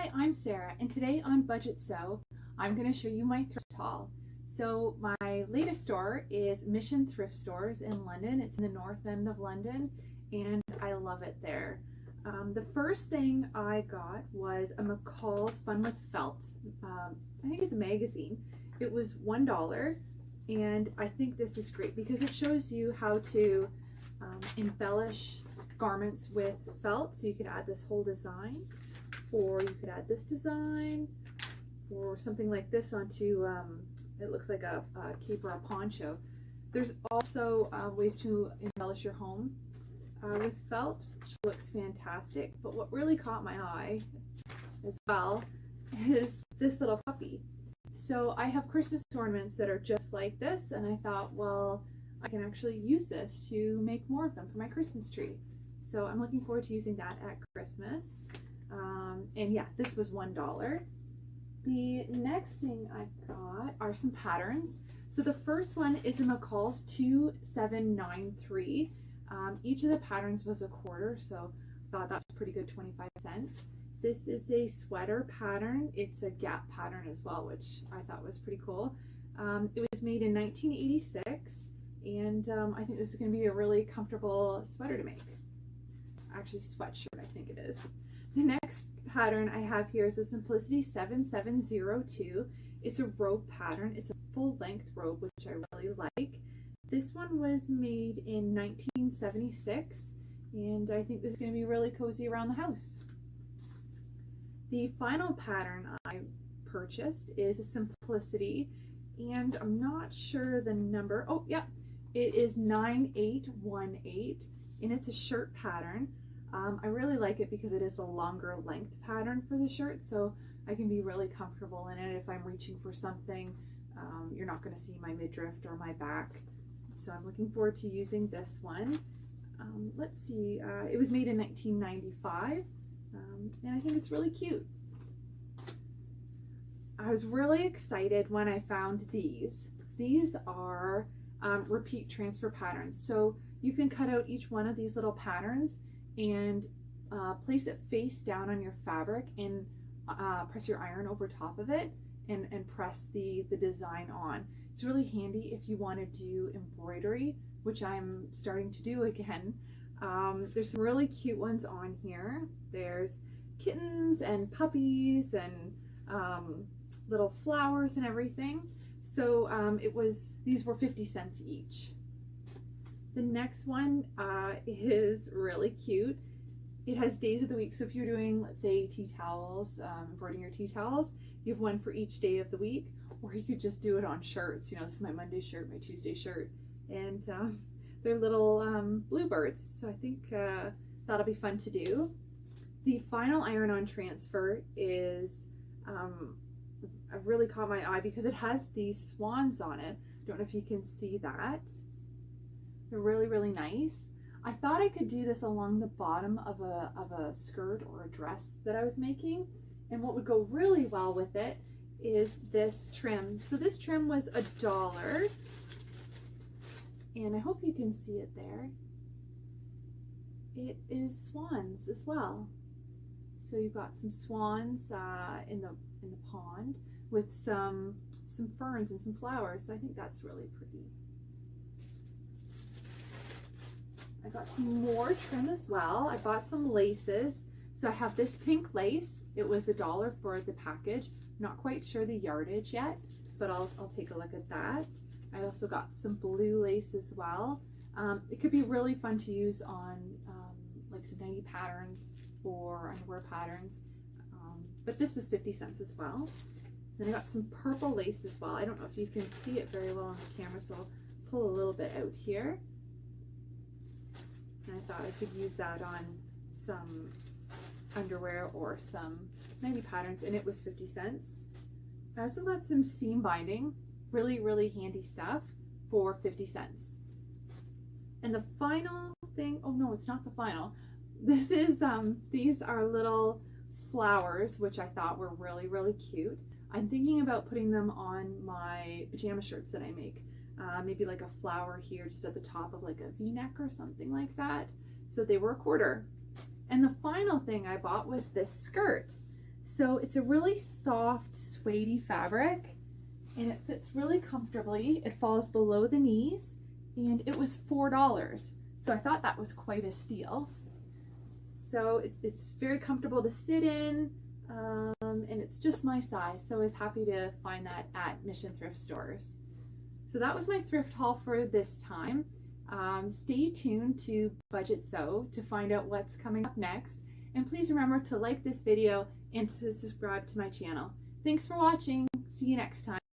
Hi, I'm Sarah, and today on Budgetsew, I'm going to show you my thrift haul. So my latest store is Mission Thrift Stores in London. It's in the north end of London, and I love it there. The first thing I got was a McCalls Fun with Felt. I think it's a magazine. It was $1, and I think this is great because it shows you how to embellish garments with felt. So you could add this whole design, or you could add this design or something like this onto it looks like a cape or a poncho. There's also ways to embellish your home with felt, which looks fantastic. But what really caught my eye as well is this little puppy. So I have Christmas ornaments that are just like this, and I thought, well, I can actually use this to make more of them for my Christmas tree. So I'm looking forward to using that at Christmas. And yeah, this was $1. The next thing I got are some patterns. So the first one is a McCalls 2793. Each of the patterns was $0.25, so I thought that's pretty good, 25 cents. This is a sweater pattern. It's a gap pattern as well, which I thought was pretty cool. It was made in 1986, and I think this is going to be a really comfortable sweater to make. Actually, sweatshirt, I think it is. The next pattern I have here is the Simplicity 7702. It's a robe pattern. It's a full-length robe, which I really like. This one was made in 1976, and I think this is going to be really cozy around the house. The final pattern I purchased is a Simplicity, and I'm not sure the number. Oh, yeah, it is 9818, and it's a shirt pattern. I really like it because it is a longer length pattern for the shirt, so I can be really comfortable in it. If I'm reaching for something, you're not going to see my midriff or my back. So I'm looking forward to using this one. Let's see, it was made in 1995, and I think it's really cute. I was really excited when I found these. These are repeat transfer patterns. So you can cut out each one of these little patterns and place it face down on your fabric and press your iron over top of it and press the design on. It's really handy if you want to do embroidery, which I'm starting to do again. There's some really cute ones on here. There's kittens and puppies and little flowers and everything. So these were 50 cents each. The next one is really cute. It has days of the week. So if you're doing, let's say, tea towels, embroidering your tea towels, you have one for each day of the week, or you could just do it on shirts. You know, this is my Monday shirt, my Tuesday shirt, and they're little bluebirds. So I think that'll be fun to do. The final iron-on transfer is really caught my eye because it has these swans on it. Don't know if you can see that. They're really, really nice. I thought I could do this along the bottom of a skirt or a dress that I was making. And what would go really well with it is this trim. So this trim was $1. And I hope you can see it there. It is swans as well. So you've got some swans in the pond with some ferns and some flowers. So I think that's really pretty. I got some more trim as well. I bought some laces. So I have this pink lace. It was $1 for the package. Not quite sure the yardage yet, but I'll take a look at that. I also got some blue lace as well. It could be really fun to use on like some nighty patterns or underwear patterns. But this was 50 cents as well. Then I got some purple lace as well. I don't know if you can see it very well on the camera, so I'll pull a little bit out here. And I thought I could use that on some underwear or some nighty patterns, and it was 50 cents. I also got some seam binding, really, really handy stuff for 50 cents. And the final thing, oh no, it's not the final. This is, these are little flowers, which I thought were really, really cute. I'm thinking about putting them on my pajama shirts that I make. Maybe like a flower here just at the top of like a V-neck or something like that. So they were $0.25. And the final thing I bought was this skirt. So it's a really soft, suede fabric, and it fits really comfortably. It falls below the knees, and it was $4. So I thought that was quite a steal. So it's very comfortable to sit in, and it's just my size. So I was happy to find that at Mission Thrift Stores. So that was my thrift haul for this time. Stay tuned to Budgetsew to find out what's coming up next. And please remember to like this video and to subscribe to my channel. Thanks for watching. See you next time.